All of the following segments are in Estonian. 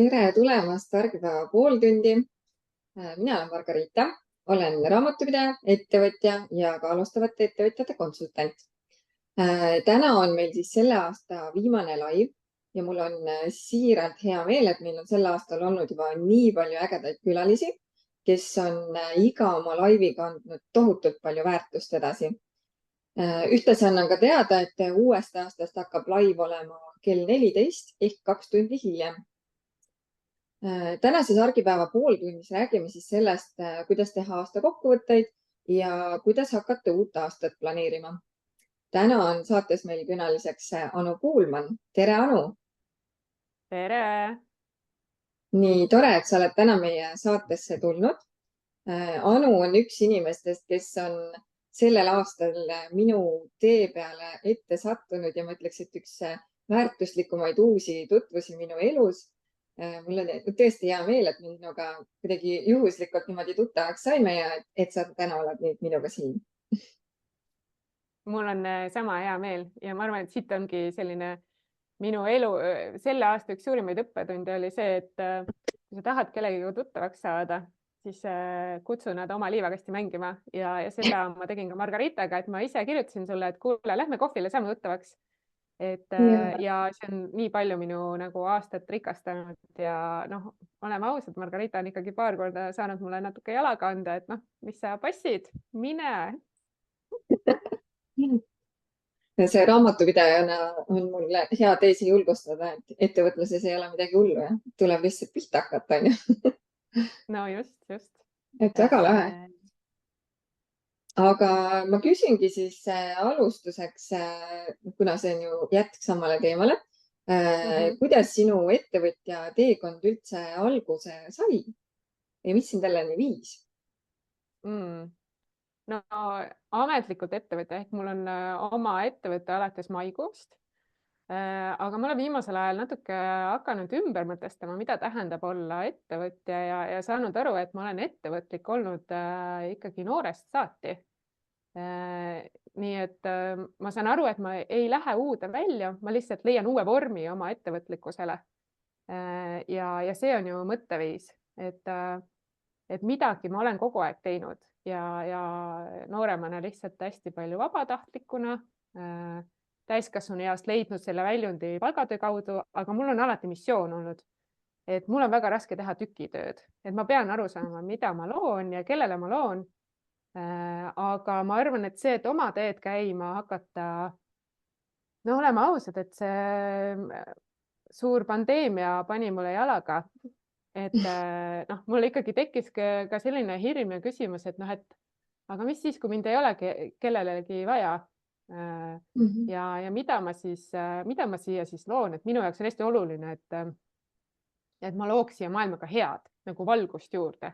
Tere tulemast Argipäeva pooltundi. Mina olen Margarita, olen raamatupidaja, ettevõtja ja ka alustavate ettevõtjate konsultant. Täna on meil siis selle aasta viimane live ja mul on siiralt hea meel, et meil on sel aastal olnud juba nii palju ägedaid külalisi, kes on iga oma laiviga andnud tohutult palju väärtust edasi. Ühtlasi annan ka teada, et uuest aastast hakkab live olema kell 14 ehk 2 tundi hiljem. Tänases Argipäeva pooltunnis räägime siis sellest, kuidas teha aasta kokkuvõtteid ja kuidas hakata uut aastat planeerima. Täna on saates meil külaliseks Anu Kuulmann. Tere, Anu! Tere! Nii tore, et sa oled täna meie saatesse tulnud. Anu on üks inimestest, kes on sellel aastal minu tee peale ette sattunud ja ma ütleks, et üks väärtuslikumaid uusi tutvusi minu elus. Mul on tõesti hea meel, et minuga kuidagi juhuslikult niimoodi tuttavaks saime ja et sa täna oled nüüd minuga siin. Mul on sama hea meel ja ma arvan, et siit ongi selline minu elu selle aasta üks suurimaid õppetunde oli see, et kui sa tahad kellegiga tuttavaks saada, siis kutsu nad oma liivakasti mängima ja seda ma tegin ka Margaritaga, et ma ise kirjutasin sulle, et kuule, lähme kohvile, saame tuttavaks. Ja see on nii palju minu nagu aastat rikastanud ja oleme ausad, Margarita on ikkagi paar korda saanud mulle natuke jalaga anda, et mis sa passid, mine. See raamatupidajana on mul hea teisi julgustada, et ettevõtluses ei ole midagi hullu ja tuleb lihtsalt pihta hakata. No just. Et väga lahe. Aga ma küsingi siis alustuseks, kuna see on ju jätk samale teemale, kuidas sinu ettevõtja teekond üldse alguse sai ja mis sind selleni viis? No ametlikult ettevõtja ehk mul on oma ettevõte alates maikuust, aga ma olen viimasel ajal natuke hakanud ümber mõtestama, mida tähendab olla ettevõtja ja saanud aru, et ma olen ettevõtlik olnud ikkagi noorest saati. Nii et ma saan aru, et ma ei lähe uude välja, ma lihtsalt leian uue vormi oma ettevõtlikkusele. Ja see on ju mõtteviis, et midagi ma olen kogu aeg teinud ja nooremana lihtsalt hästi palju vabatahtlikuna, täiskasvanu east leidnud selle väljundi palgatöö kaudu, aga mul on alati missioon olnud, et mul on väga raske teha tükitööd, et ma pean aru saama, mida ma loon ja kellele ma loon. Aga ma arvan, et see, et oma teed käima hakata, oleme ausad, et see suur pandeemia pani mulle jalaga, et mul ikkagi tekkis ka selline hirm ja küsimus, et aga mis siis, kui mind ei ole kellelegi vaja ja mida ma siia siis loon, et minu jaoks on hästi oluline, et ma looks siia maailmaga head, nagu valgust juurde.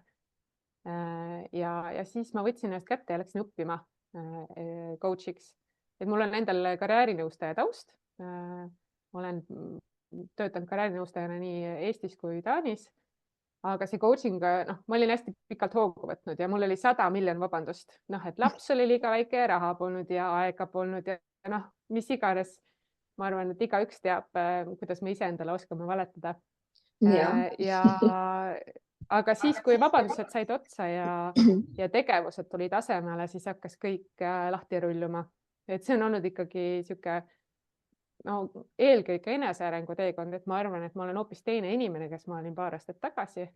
Ja siis ma võtsin ennast kätte ja läksin õppima coach'iks. Et mul on endal karjäärinõustaja taust. Olen töötanud karjäärinõustajana nii Eestis kui Taanis. Aga see coaching, ma olin hästi pikalt hoogu võtnud ja mul oli 100 miljon vabandust. Et laps oli liiga väike, raha polnud ja aega polnud ja mis iganes. Ma arvan, et igaüks teab, kuidas me ise endale oskame valetada. Aga siis, kui vabandused said otsa ja tegevused tulid asemele, siis hakkas kõik lahti rulluma. Et see on olnud ikkagi siuke, eelkõige enesearengu teekond, et ma arvan, et ma olen hoopis teine inimene, kes ma olin paar aastat tagasi.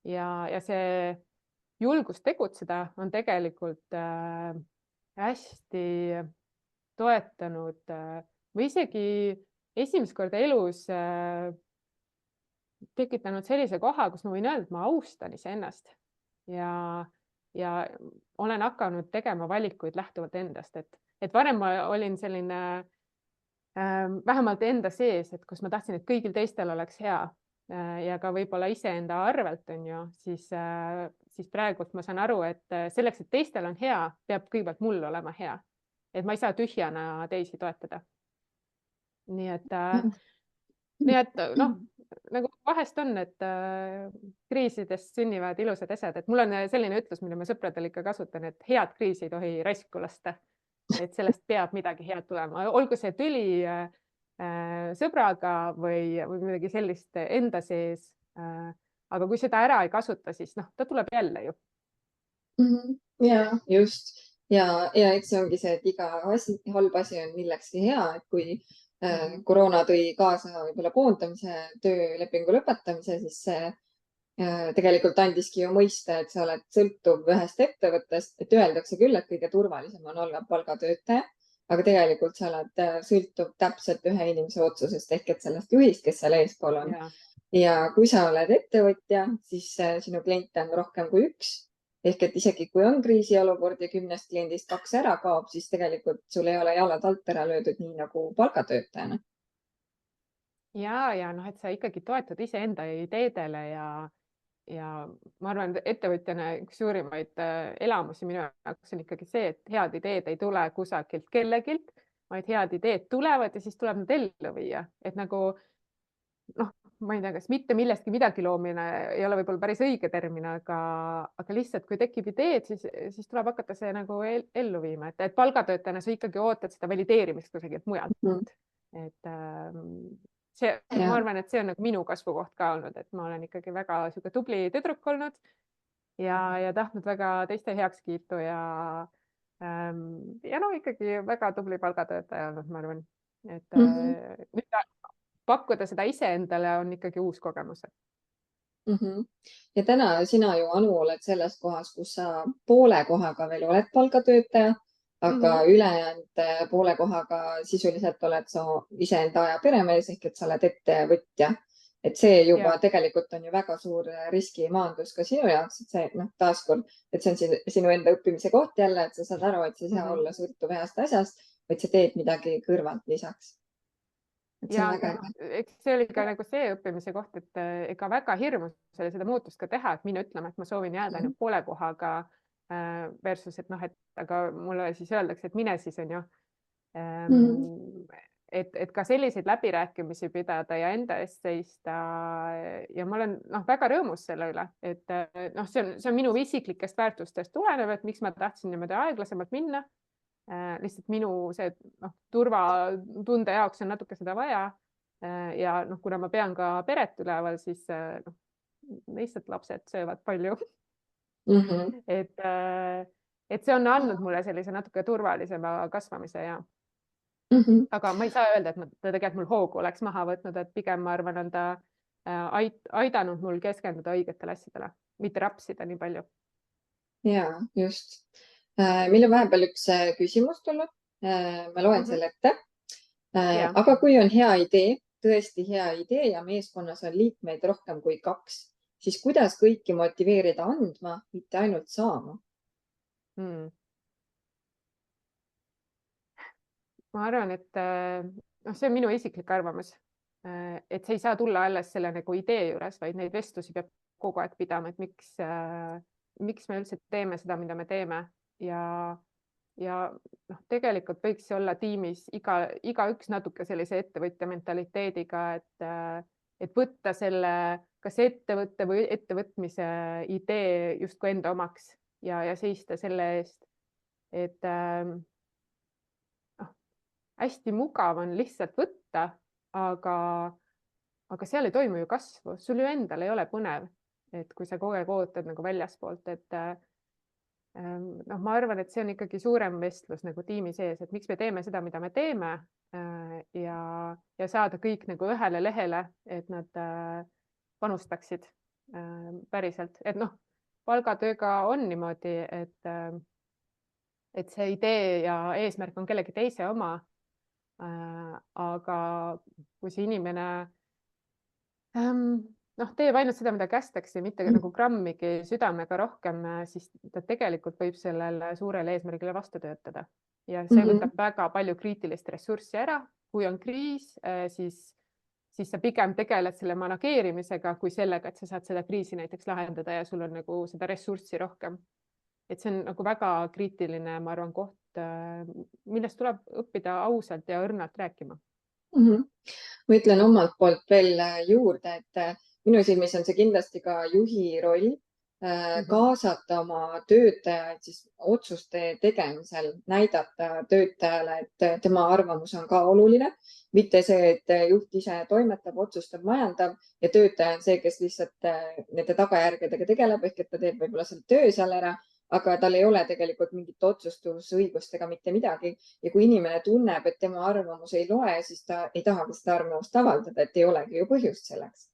Ja see julgus tegutseda on tegelikult hästi toetanud või isegi esimest korda elus tekitanud sellise koha, kus ma võin öelda, et ma austan iseennast ja olen hakanud tegema valikuid lähtuvalt endast, et varem ma olin selline vähemalt enda sees, et kus ma tahtsin, et kõigil teistel oleks hea ja ka võib-olla iseenda arvelt on ju, siis praegult ma saan aru, et selleks, et teistel on hea, peab kõigepealt mul olema hea, et ma ei saa tühjana teisi toetada. Nii et nagu vahest on, et kriisidest sünnivad ilusad asjad, et mul on selline ütlus, mida ma sõpradel ikka kasutan, et head kriisi ei tohi raisku lasta, et sellest peab midagi head tulema, olgu see tüli sõbraga või midagi sellist enda sees. Aga kui seda ära ei kasuta, siis noh, ta tuleb jälle ju. Ja just. Ja eks see ongi see, et iga halb asi on millekski hea, et kui koroona tõi kaasa võib-olla koondamise, töölepingu lõpetamise, siis see tegelikult andiski ju mõista, et sa oled sõltuv ühest ettevõttest, et öeldakse küll, et kõige turvalisem on olla palgatöötaja, aga tegelikult sa oled sõltuv täpselt ühe inimese otsusest ehk et sellest juhist, kes seal eespool on. Ja kui sa oled ettevõtja, siis sinu kliente on rohkem kui üks. Ehk et isegi kui on kriisiolukord ja 10 kliendist 2 ära kaob, siis tegelikult sul ei ole jalad alt ära löödud nii nagu palgatöötajana. Ja noh, et sa ikkagi toetud iseenda ideedele ja ma arvan, et ettevõtjana üks suurimaid elamusi minu jaoks on ikkagi see, et head ideed ei tule kusagilt kellegilt, vaid head ideed tulevad ja siis tuleb nad ellu viia. Et nagu noh, ma ei tea, kas mitte millestki midagi loomine ei ole võib-olla päris õige termin, aga lihtsalt kui tekib ideed, siis tuleb hakata see nagu ellu viima, et palgatöötajana sa ikkagi ootad seda valideerimist kusagilt mujalt. Et ma arvan, et see on nagu minu kasvukoht ka olnud, et ma olen ikkagi väga tubli tüdruk olnud ja tahtnud väga teiste heakskiitu ja no ikkagi väga tubli palgatöötaja olnud, ma arvan, et nüüd pakkuda seda iseendale on ikkagi uus kogemus. Ja täna sina ju, Anu, oled selles kohas, kus sa poole kohaga veel oled palgatöötaja, aga ülejäänud poole kohaga sisuliselt oled sa iseenda aja peremees ehk et sa oled ettevõtja. Et see juba tegelikult on ju väga suur riskimaandus ka sinu jaoks, et see taaskord, et see on sinu enda õppimise koht jälle, et sa saad aru, et sa ei saa olla sõltuv ühest asjast, vaid sa teed midagi kõrvalt lisaks. Ja eks see oli ka nagu see õppimise koht, et ega väga hirmus oli seda muutust ka teha, et mine ütlema, et ma soovin jääda ainult poole kohaga versus, et noh, et aga mulle siis öeldakse, et mine siis on ju. Et ka selliseid läbirääkimisi pidada ja enda eest seista ja ma olen väga rõõmus selle üle, et noh, see on minu isiklikest väärtustest tulenev, et miks ma tahtsin niimoodi aeglasemalt minna. Lihtsalt minu see turvatunde jaoks on natuke seda vaja ja kuna ma pean ka peret üleval, siis lihtsalt lapsed söövad palju. Et see on andnud mulle sellise natuke turvalisema kasvamise ja aga ma ei saa öelda, et ta tegelikult mul hoogu oleks maha võtnud, et pigem ma arvan, on ta aidanud mul keskenduda õigetele asjadele, mitte rapsida nii palju. Ja, just. Meil on vahepeal üks küsimus tulnud. Ma loen selle ette. Aga kui on hea idee, tõesti hea idee ja meeskonnas on liikmeid rohkem kui 2, siis kuidas kõiki motiveerida andma, mitte ainult saama? Ma arvan, et see on minu isiklik arvamus, et see ei saa tulla alles selle nagu idee juures, vaid neid vestlusi peab kogu aeg pidama, et miks me üldse teeme seda, mida me teeme ja tegelikult võiks olla tiimis igaüks natuke sellise ettevõtja mentaliteediga, et võtta selle kas ettevõtte või ettevõtmise idee justkui enda omaks ja seista selle eest, et hästi mugav on lihtsalt võtta, aga seal ei toimu ju kasvu, sul ju endal ei ole põnev, et kui sa kogu aeg ootad nagu väljaspoolt, et ma arvan, et see on ikkagi suurem vestlus nagu tiimi sees, et miks me teeme seda, mida me teeme ja saada kõik nagu ühele lehele, et nad panustaksid päriselt, et palgatööga on niimoodi, et see idee ja eesmärk on kellegi teise oma. Aga kui see inimene teeb ainult seda, mida kästakse, mitte nagu grammigi südamega rohkem, siis ta tegelikult võib sellele suurele eesmärgile vastu töötada. Ja see võtab väga palju kriitilist ressurssi ära. Kui on kriis, siis sa pigem tegeled selle manageerimisega kui sellega, et sa saad seda kriisi näiteks lahendada ja sul on nagu seda ressurssi rohkem. Et see on nagu väga kriitiline, ma arvan, koht, millest tuleb õppida ausalt ja õrnalt rääkima. Ma ütlen omalt poolt veel juurde, et minu silmis on see kindlasti ka juhi roll, kaasata oma töötajaid siis otsuste tegemisel, näidata töötajale, et tema arvamus on ka oluline, mitte see, et juht ise toimetab, otsustab, majandab ja töötaja on see, kes lihtsalt nende tagajärgedega tegeleb, ehk et ta teeb võib-olla selle töö seal ära, aga tal ei ole tegelikult mingit otsustusõigust ega mitte midagi. Ja kui inimene tunneb, et tema arvamus ei loe, siis ta ei tahagi seda arvamust avaldada, et ei olegi ju põhjust selleks.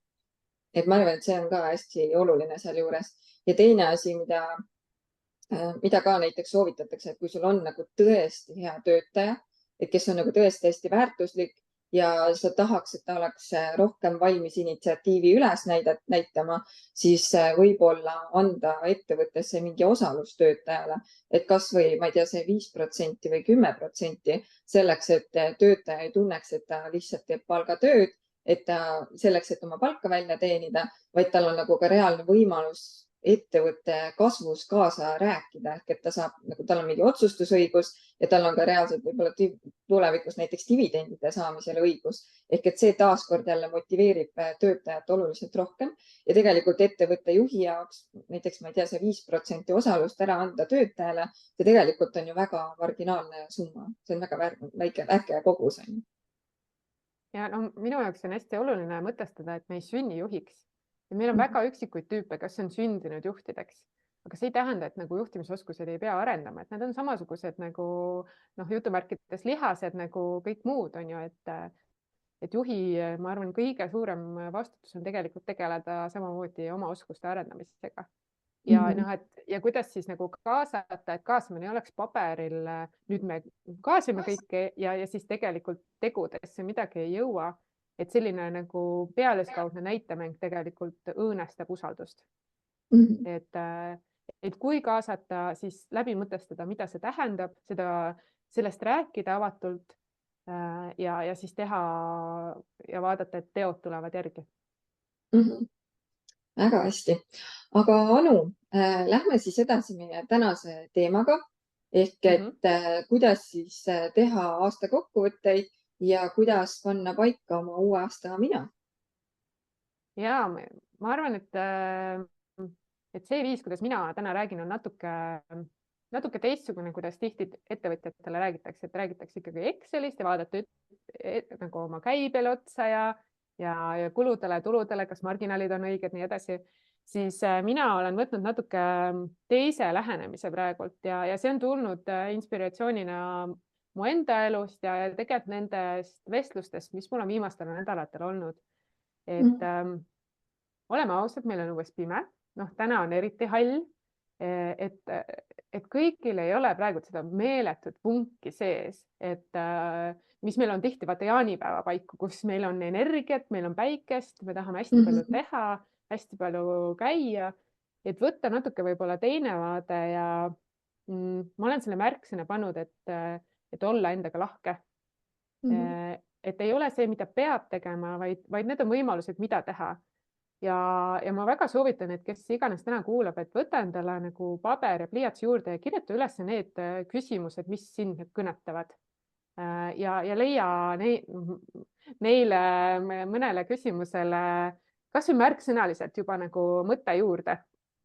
Et ma arvan, et see on ka hästi oluline sealjuures. Ja teine asi, mida ka näiteks soovitatakse, et kui sul on nagu tõesti hea töötaja, et kes on nagu tõesti hästi väärtuslik ja sa tahaks, et ta oleks rohkem valmis initsiatiivi üles näitama, siis võib-olla anda ettevõttesse mingi osalus töötajale, et kasvõi, ma ei tea, see 5% või 10% selleks, et töötaja ei tunneks, et ta lihtsalt teeb palgatööd, et ta selleks, et oma palka välja teenida, vaid tal on nagu ka reaalne võimalus ettevõtte kasvus kaasa rääkida, ehk et ta saab, nagu tal on mingi otsustusõigus ja tal on ka reaalselt võib-olla tulevikus näiteks dividendide saamisele õigus. Ehk et see taaskord jälle motiveerib töötajat oluliselt rohkem ja tegelikult ettevõtte juhi jaoks näiteks, ma ei tea, see 5% osalust ära anda töötajale, see tegelikult on ju väga marginaalne summa. See on väga väike kogus. Ja no, minu jaoks on hästi oluline mõtestada, et me ei sünni juhiks. Ja meil on väga üksikuid tüüpe, kes on sündinud juhtideks, aga see ei tähenda, et nagu juhtimisoskused ei pea arendama, et nad on samasugused nagu jutumärkides lihased nagu kõik muud on ju, et juhi, ma arvan, kõige suurem vastutus on tegelikult tegeleda samamoodi oma oskuste arendamisega. Ja ja kuidas siis nagu kaasata, et kaasamine ei oleks paberil, nüüd me kaasime kõike ja siis tegelikult tegudesse midagi ei jõua. Et selline nagu pealeskaudne näitemäng tegelikult õõnestab usaldust. Et kui kaasata, siis läbi mõtestada, mida see tähendab, sellest rääkida avatult ja siis teha ja vaadata, et teod tulevad järgi. Väga hästi. Aga Anu, lähme siis edasi meie tänase teemaga ehk et kuidas siis teha aasta kokkuvõtteid ja kuidas panna paika oma uue aasta mina? Ja ma arvan, et see viis, kuidas mina täna räägin, on natuke teistsugune, kuidas tihti ettevõtjatele räägitakse, et räägitakse ikkagi Excelist ja vaadata nagu oma käibele otsa ja kuludele, tuludele, kas marginaalid on õiged, nii edasi. Siis mina olen võtnud natuke teise lähenemise praegult ja see on tulnud inspiratsioonina mu enda elust ja tegelikult nendest vestlustest, mis mul on viimastel nädalatel olnud. Et oleme ausad, meil on õues pime, täna on eriti hall, et kõigil ei ole praegu seda meeletut vunki sees, et mis meil on tihti vaata jaanipäeva paiku, kus meil on energiat, meil on päikest, me tahame hästi palju teha, hästi palju käia, et võtta natuke võib-olla teine vaade ja ma olen selle märksõna pannud, et olla endaga lahke. Et ei ole see, mida peab tegema, vaid need on võimalused, mida teha. Ja ma väga soovitan, et kes iganes täna kuulab, et võta endale nagu paber ja pliiats juurde ja kirjuta üles need küsimused, mis sind kõnetavad. Ja leia neile mõnele küsimusele kas või märksõnaliselt juba nagu mõtte juurde.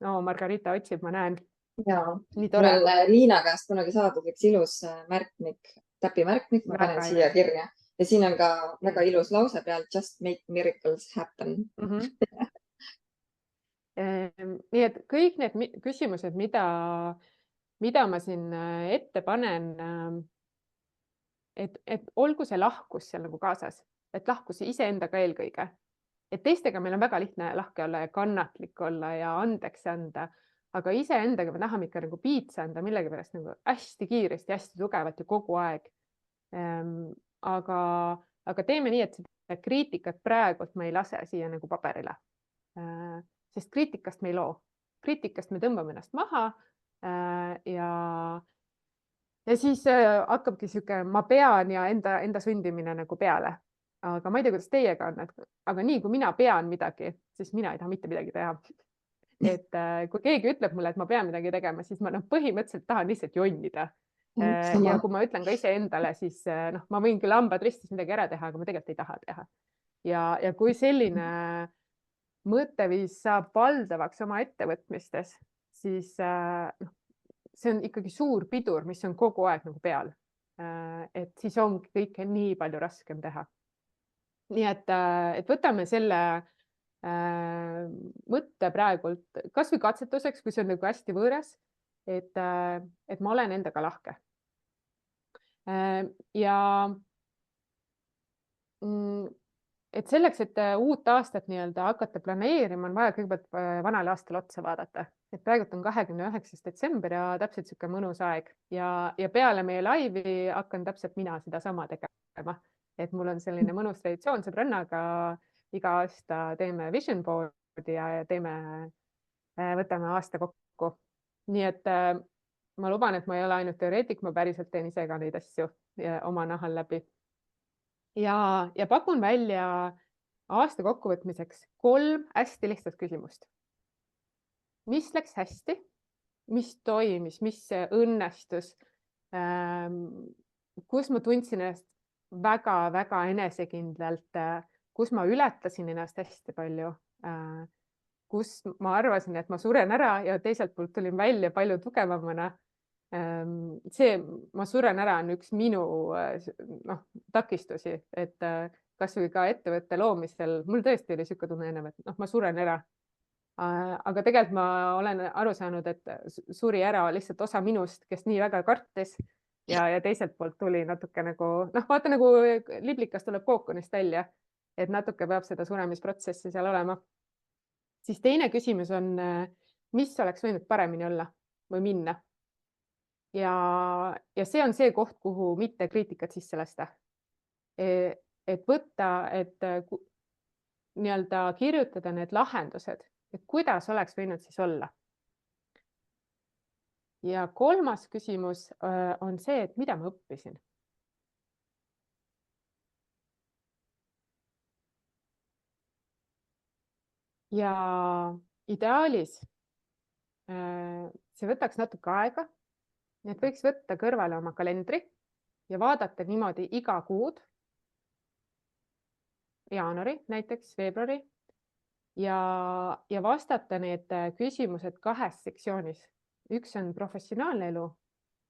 No, Margarita otsib, ma näen. Jaa, mul on Liina käest kunagi saadud üks ilus märkmik, täpimärkmik, ma panen siia kirja. Ja siin on ka väga ilus lause peal, just make miracles happen. Nii et kõik need küsimused, mida ma siin ette panen, et olgu see lahkus seal nagu kaasas, et lahkus iseendaga eelkõige. Et teistega meil on väga lihtne lahke olla ja kannatlik olla ja andeks anda, aga iseendaga me tahame ikka nagu piitsa anda millegi pärast nagu hästi kiiresti, hästi tugevalt ja kogu aeg. Aga teeme nii, et seda kriitikat praegult me ei lase siia nagu paberile. Sest kriitikast me ei loo. Kriitikast me tõmbame ennast maha ja siis hakkabki siuke ma pean ja enda sundimine nagu peale. Aga ma ei tea, kuidas teiega on, aga nii kui mina pean midagi, siis mina ei taha mitte midagi teha. Et kui keegi ütleb mulle, et ma pean midagi tegema, siis ma põhimõtteliselt tahan lihtsalt jonnida. Ja kui ma ütlen ka ise endale, siis ma võin küll hambad ristis midagi ära teha, aga ma tegelikult ei taha teha. Ja kui selline mõtteviis saab valdavaks oma ettevõtmistes, siis see on ikkagi suur pidur, mis on kogu aeg nagu peal. Et siis ongi kõike nii palju raskem teha. Nii et võtame selle mõtte praegult kas või katsetuseks, kui see on nagu hästi võõras, et ma olen endaga lahke. Ja et selleks, et uut aastat nii-öelda hakata planeerima, on vaja kõigepealt vanale aastale otsa vaadata. Et praegult on 29. detsember ja täpselt siuke mõnus aeg ja peale meie laivi hakkan täpselt mina seda sama tegema. Et mul on selline mõnus traditsioon sõbrannaga iga aasta teeme vision board'i ja võtame aasta kokku. Nii et ma luban, et ma ei ole ainult teoreetik, ma päriselt teen ise ka neid asju oma nahal läbi. Ja pakun välja aasta kokkuvõtmiseks 3 hästi lihtsat küsimust. Mis läks hästi? Mis toimis? Mis õnnestus? Kus ma tundsin ennast väga-väga enesekindlalt? Kus ma ületasin ennast hästi palju? Kus ma arvasin, et ma suren ära ja teiselt poolt tulin välja palju tugevamana? See ma suren ära on üks minu takistusi, et kas või ka ettevõtte loomisel, mul tõesti oli siuke tunne ennem, et ma suren ära. Aga tegelikult ma olen aru saanud, et suri ära lihtsalt osa minust, kes nii väga kartis ja teiselt poolt tuli natuke nagu, vaata nagu liblikas tuleb kookonist välja, et natuke peab seda suremisprotsessi seal olema. Siis teine küsimus on, mis oleks võinud paremini olla või minna? Ja see on see koht, kuhu mitte kriitikat sisse lasta. Et võtta, et nii-öelda kirjutada need lahendused, et kuidas oleks võinud siis olla. Ja 3. küsimus on see, et mida ma õppisin. Ja ideaalis see võtaks natuke aega. Nii et võiks võtta kõrvale oma kalendri ja vaadata niimoodi iga kuud, jaanuari, näiteks veebruari, ja vastata need küsimused 2 sektsioonis. Üks on professionaalne elu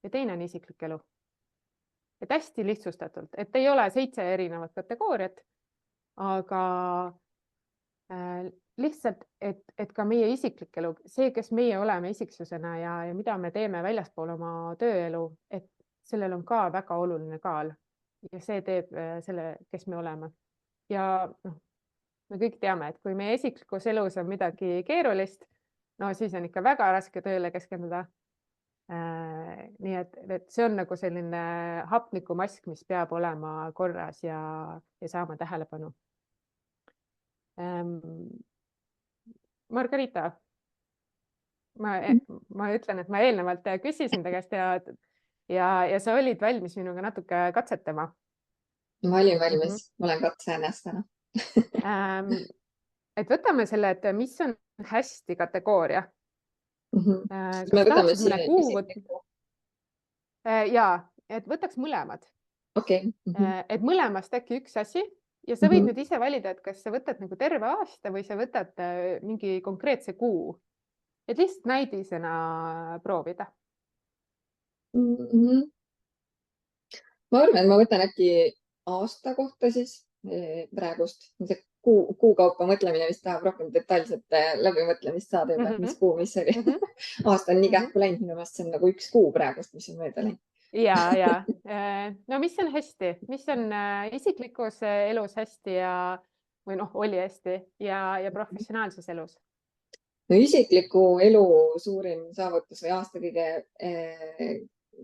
ja teine on isiklik elu. Et hästi lihtsustatult, et ei ole 7 erinevat kategooriat, aga lihtsalt, et ka meie isiklik elu, see, kes meie oleme isiksusena ja mida me teeme väljaspool oma tööelu, et sellel on ka väga oluline kaal ja see teeb selle, kes me oleme. Ja me kõik teame, et kui meie isiklikus elus on midagi keerulist, siis on ikka väga raske tööle keskenduda. Nii et see on nagu selline hapnikumask, mis peab olema korras ja saama tähelepanu. Margarita, ma ütlen, et ma eelnevalt küsisin ta käest ja sa olid valmis minuga natuke katsetama. Ma olin valmis, ma olen katseenest täna. Et võtame selle, et mis on hästi kategooria. Me võtame siin isikliku. Jaa, et võtaks mõlemad. Okay. Et mõlemast äkki üks asi ja sa võid nüüd ise valida, et kas sa võtad nagu terve aasta või sa võtad mingi konkreetse kuu. Et lihtsalt näidisena proovida. Ma arvan, et ma võtan äkki aasta kohta siis praegust. Kuu kaupa mõtlemine vist tahab rohkem detailset läbimõtlemist saada juba, mis kuu, mis oli. Aasta on nii kähku läinud, minu meelest see on nagu üks kuu praegust, mis on mööda läinud. Ja. No mis on hästi? Mis on isiklikus elus hästi või oli hästi ja professionaalses elus? No isikliku elu suurim saavutus või aasta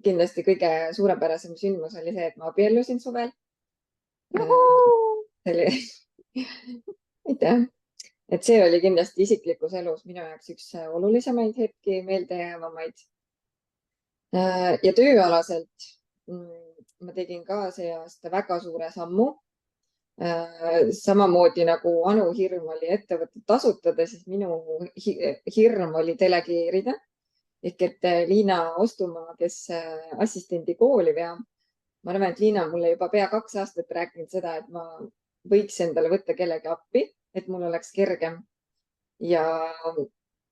kindlasti kõige suurepärasem sündmus oli see, et ma abiellusin suvel. Aitäh! Et see oli kindlasti isiklikus elus minu jaoks üks olulisemaid hetki, meeldejäävamaid. Ja tööalaselt ma tegin ka see aasta väga suure sammu. Samamoodi nagu Anu hirm oli ettevõtet asutada, siis minu hirm oli delegeerida. Ehk et Liina Ostumaa, kes assistendi kooli veab. Ma arvan, et Liina mulle juba pea 2 aastat rääkinud seda, et ma võiks endale võtta kellegi appi, et mul oleks kergem. ja,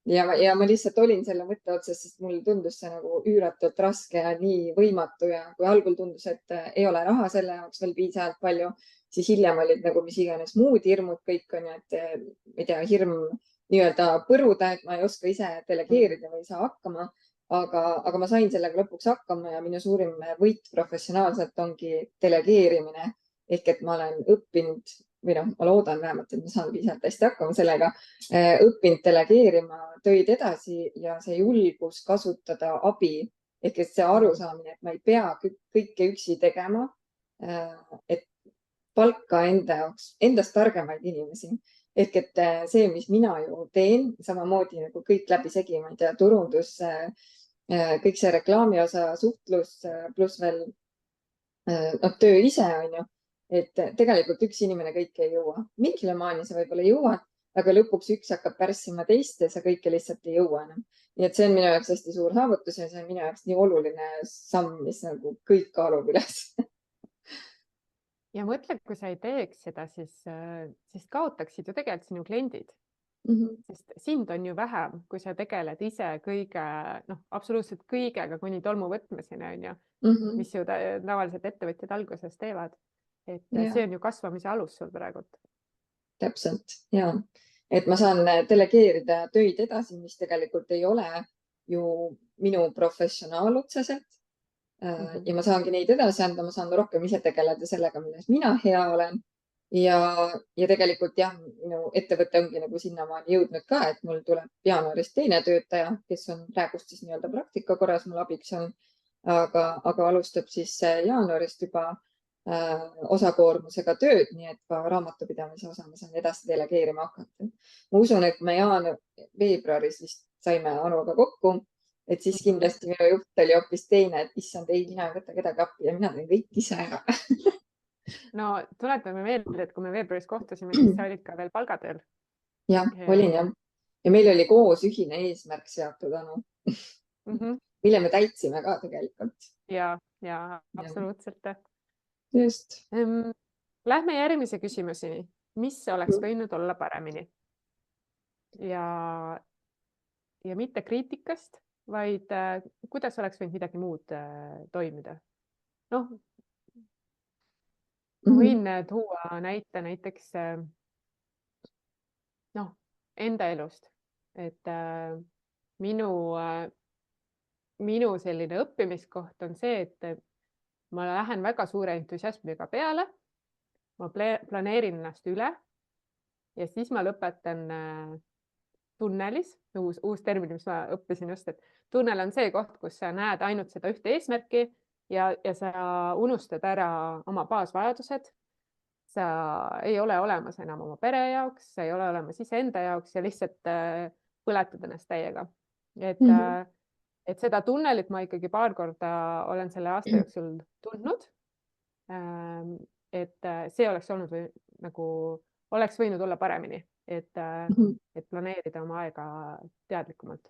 ja ma lihtsalt olin selle mõtte otsas, sest mulle tundus see nagu üüratult raske ja nii võimatu ja kui algul tundus, et ei ole raha selle jaoks veel piisavalt palju, siis hiljem olid nagu mis iganes muud hirmud kõik on ju, et ma ei tea, hirm nii-öelda põruda, et ma ei oska ise delegeerida või ei saa hakkama. Aga ma sain sellega lõpuks hakkama ja minu suurim võit professionaalselt ongi delegeerimine. Ehk et ma olen õppinud või noh, ma loodan vähemalt, et ma saan piisavalt hästi hakkama sellega, õppinud delegeerima töid edasi ja see julgus kasutada abi ehk et see arusaamine, et ma ei pea kõike üksi tegema. Et palka enda jaoks, endast targemaid inimesi. Ehk et see, mis mina ju teen, samamoodi nagu kõik läbisegi, ma ei tea, turundus, kõik see reklaami osa, suhtlus, pluss veel töö ise on ju, et tegelikult üks inimene kõike ei jõua. Mingile maani sa võib-olla jõuad, aga lõpuks üks hakkab pärssima teist ja sa kõike lihtsalt ei jõua enam. Nii et see on minu jaoks hästi suur saavutus ja see on minu jaoks nii oluline samm, mis nagu kõik kaalub üles. Ja mõtle, kui sa ei teeks seda, siis kaotaksid ju tegelikult sinu kliendid. Sest sind on ju vähem, kui sa tegeled ise kõige, absoluutselt kõigega kuni tolmu võtmiseni on ju, mis ju tavaliselt ettevõtjad alguses teevad. Et see on ju kasvamise alus sul praegult. Täpselt, ja. Et ma saan delegeerida töid edasi, mis tegelikult ei ole ju minu professionaal otseselt. Ja ma saangi neid edasi anda, ma saan rohkem ise tegeleda sellega, milles mina hea olen. Ja tegelikult jah, minu ettevõte ongi nagu sinnamaani jõudnud ka, et mul tuleb jaanuarist teine töötaja, kes on praegust siis nii-öelda praktika korras mul abiks on, aga alustab siis jaanuarist juba osakoormusega tööd, nii et ka raamatupidamise osa ma saan edasi delegeerima hakata. Ma usun, et me veebruaris vist saime Anuga kokku, et siis kindlasti minu juht oli hoopis teine, et issand, ei, mina ei võta kedagi appi ja mina teen kõik ise ära. No tuletame meelde, et kui me veebruaris kohtusime, siis sa olid ka veel palgatööl. Jah, olin jah. Ja meil oli koos ühine eesmärk seatud, Anu. Mille me täitsime ka tegelikult. Ja absoluutselt. Just. Lähme järgmise küsimuseni. Mis oleks võinud olla paremini? Ja mitte kriitikast, vaid kuidas oleks võinud midagi muud toimida? Võin tuua näiteks enda elust, et minu selline õppimiskoht on see, et ma lähen väga suure entusiasmiga peale, ma planeerin ennast üle ja siis ma lõpetan tunnelis, uus termin, mis ma õppisin just, et tunnel on see koht, kus sa näed ainult seda ühte eesmärki ja sa unustad ära oma baasvajadused. Sa ei ole olemas enam oma pere jaoks, sa ei ole olemas iseenda jaoks ja lihtsalt põletad ennast täiega. Et seda tunnelit ma ikkagi paar korda olen selle aasta jooksul tundnud. Et see oleks olnud oleks võinud olla paremini, et planeerida oma aega teadlikumalt.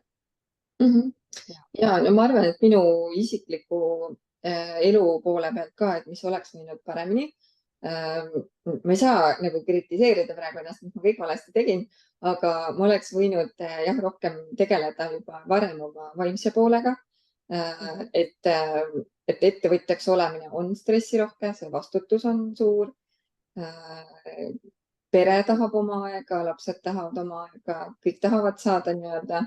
Ja no ma arvan, et minu isikliku elu poole pealt ka, et mis oleks võinud paremini. Ma ei saa nagu kritiseerida praegu ennast, mis ma kõik valesti tegin, aga ma oleks võinud rohkem tegeleda juba varem oma vaimse poolega. Et ettevõtjaks olemine on stressirohke, see vastutus on suur. Pere tahab oma aega, lapsed tahavad oma aega, kõik tahavad saada nii-öelda.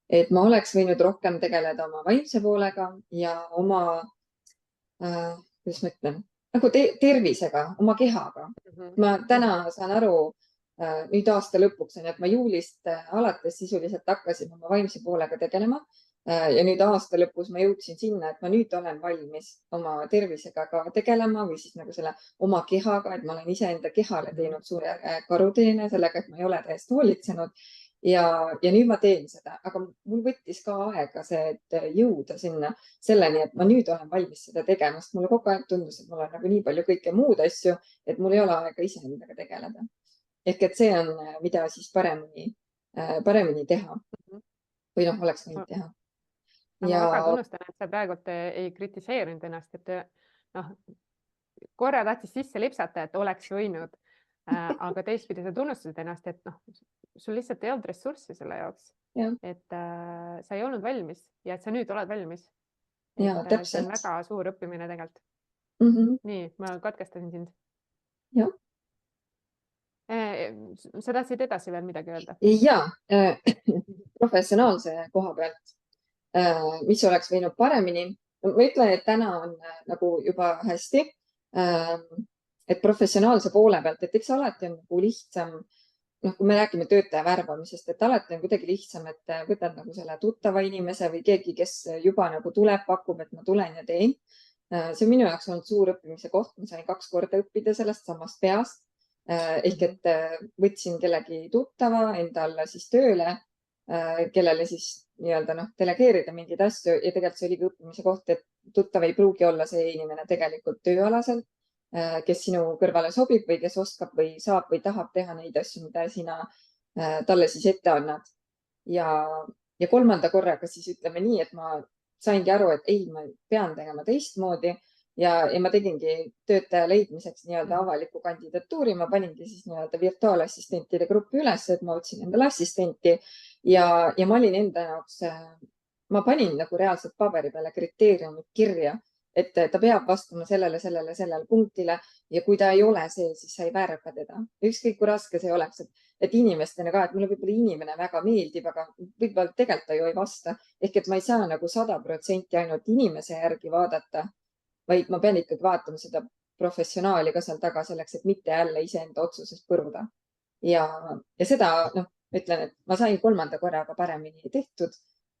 Et ma oleks võinud rohkem tegeleda oma vaimse poolega ja oma, kuidas ma ütlen, nagu tervisega, oma kehaga. Ma täna saan aru, nüüd aasta lõpuks on, et ma juulist alates sisuliselt hakkasin oma vaimse poolega tegelema. Ja nüüd aasta lõpus ma jõudsin sinna, et ma nüüd olen valmis oma tervisega ka tegelema või siis nagu selle oma kehaga, et ma olen iseenda kehale teinud suure karuteene sellega, et ma ei ole täiesti hoolitsenud. Ja nüüd ma teen seda, aga mul võttis ka aega see, et jõuda sinna selleni, et ma nüüd olen valmis seda tegema, sest mulle kogu aeg tundus, et mul on nagu nii palju kõike muud asju, et mul ei ole aega iseendaga tegeleda. Ehk et see on, mida siis paremini teha või oleks võinud teha. Ma väga tunnustan, et sa praegult ei kritiseerinud ennast, et korra tahtis sisse lipsata, et oleks võinud, aga teistpidi sa tunnustasid ennast, et sul lihtsalt ei olnud ressurssi selle jaoks, jah, et sa ei olnud valmis ja et sa nüüd oled valmis. ja See on täpselt. väga suur õppimine tegelikult. Nii, ma katkestasin sind. Jah. Sa tahtsid edasi veel midagi öelda? Ja professionaalse koha pealt, mis oleks võinud paremini. Ma ütlen, et täna on nagu juba hästi, et professionaalse poole pealt, et eks alati on nagu lihtsam, kui me räägime töötaja värbamisest, et alati on kuidagi lihtsam, et võtad nagu selle tuttava inimese või keegi, kes juba nagu tuleb, pakub, et ma tulen ja teen. See on minu jaoks olnud suur õppimise koht, ma sain 2 korda õppida sellest samast peast. Ehk et võtsin kellegi tuttava enda alla siis tööle, kellele siis nii-öelda delegeerida mingeid asju ja tegelikult see oligi õppimise koht, et tuttav ei pruugi olla see inimene tegelikult tööalaselt, kes sinu kõrvale sobib või kes oskab või saab või tahab teha neid asju, mida sina talle siis ette annad. Ja 3. korraga siis ütleme nii, et ma saingi aru, et ei, ma pean tegema teistmoodi ja ma tegingi töötaja leidmiseks nii-öelda avalikku kandidatuuri. Ma paningi siis nii-öelda virtuaalassistentide gruppi üles, et ma otsin endale assistenti ja ma olin enda jaoks, ma panin nagu reaalselt paberi peale kriteeriumid kirja, et ta peab vastama sellele punktile ja kui ta ei ole see, siis sa ei värba teda. Ükskõik kui raske see oleks, et inimestena ka, et mulle võib-olla inimene väga meeldib, aga võib-olla tegelikult ta ju ei vasta. Ehk et ma ei saa nagu 100% ainult inimese järgi vaadata, vaid ma pean ikkagi vaatama seda professionaali ka seal taga selleks, et mitte jälle iseenda otsusest põruda. Ja seda, ütlen, et ma sain 3. korraga paremini tehtud,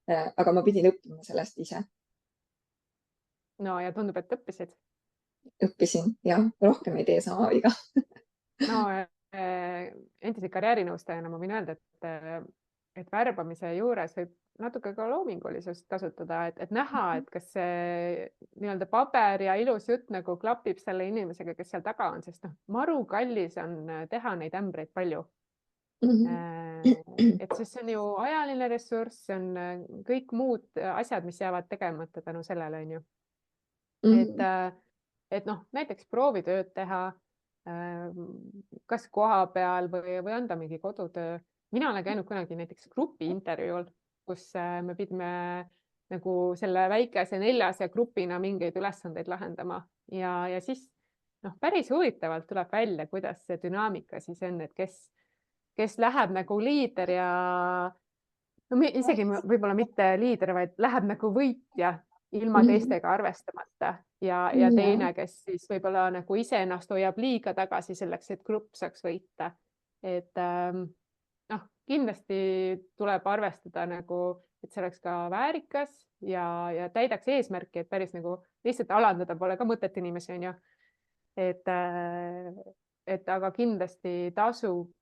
aga ma pidin õppima sellest ise. No ja tundub, et õppisid. Õppisin, jah, rohkem ei tee sama viga. No endise karjäärinõustajana ma võin öelda, et värbamise juures võib natuke ka loomingulisust kasutada, et näha, et kas see nii-öelda paber ja ilus jutt nagu klapib selle inimesega, kes seal taga on, sest maru kallis on teha neid ämbreid palju. Et siis see on ju ajaline ressurss, see on kõik muud asjad, mis jäävad tegemata tänu sellele, on ju. Et näiteks proovitööd teha, kas koha peal või anda mingi kodutöö. Mina olen käinud kunagi näiteks grupi intervjuul, kus me pidime nagu selle väikese 4 grupina mingeid ülesandeid lahendama ja siis päris huvitavalt tuleb välja, kuidas see dünaamika siis on, et kes läheb nagu liider ja isegi võib-olla mitte liider, vaid läheb nagu võitja ilma teistega arvestamata ja teine, kes siis võib-olla nagu iseennast hoiab liiga tagasi selleks, et grupp saaks võita. Et kindlasti tuleb arvestada nagu, et see oleks ka väärikas ja täidaks eesmärki, et päris nagu lihtsalt alandada pole ka mõtet inimesi, on ju. Et aga kindlasti tasub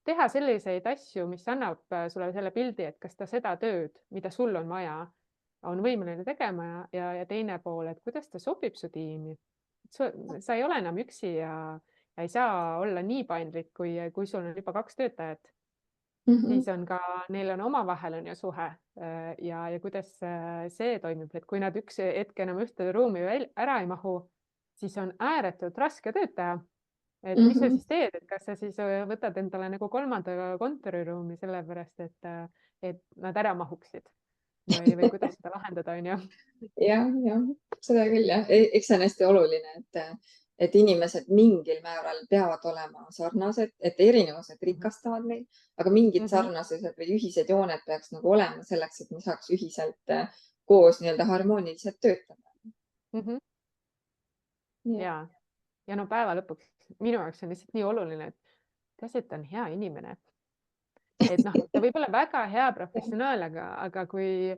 teha selliseid asju, mis annab sulle selle pildi, et kas ta seda tööd, mida sul on vaja, on võimeline tegema ja teine pool, et kuidas ta sobib su tiimi. Sa ei ole enam üksi ja ei saa olla nii paindlik, kui sul on juba 2 töötajat. Siis on ka, neil on omavahel on ju suhe ja kuidas see toimib, et kui nad üks hetk enam ühte ruumi ära ei mahu, siis on ääretult raske töötaja. Et mis sa siis teed, et kas sa siis võtad endale nagu 3. kontoriruumi sellepärast, et nad ära mahuksid või kuidas seda lahendada, on ju? jah, seda küll jah. Eks see on hästi oluline, et inimesed mingil määral peavad olema sarnased, et erinevused rikastavad meil, aga mingid sarnasused või ühised jooned peaks nagu olema selleks, et me saaks ühiselt koos nii-öelda harmooniliselt töötada. Ja no päeva lõpuks minu jaoks on lihtsalt nii oluline, et tead, ta on hea inimene. Et ta võib olla väga hea professionaal, aga kui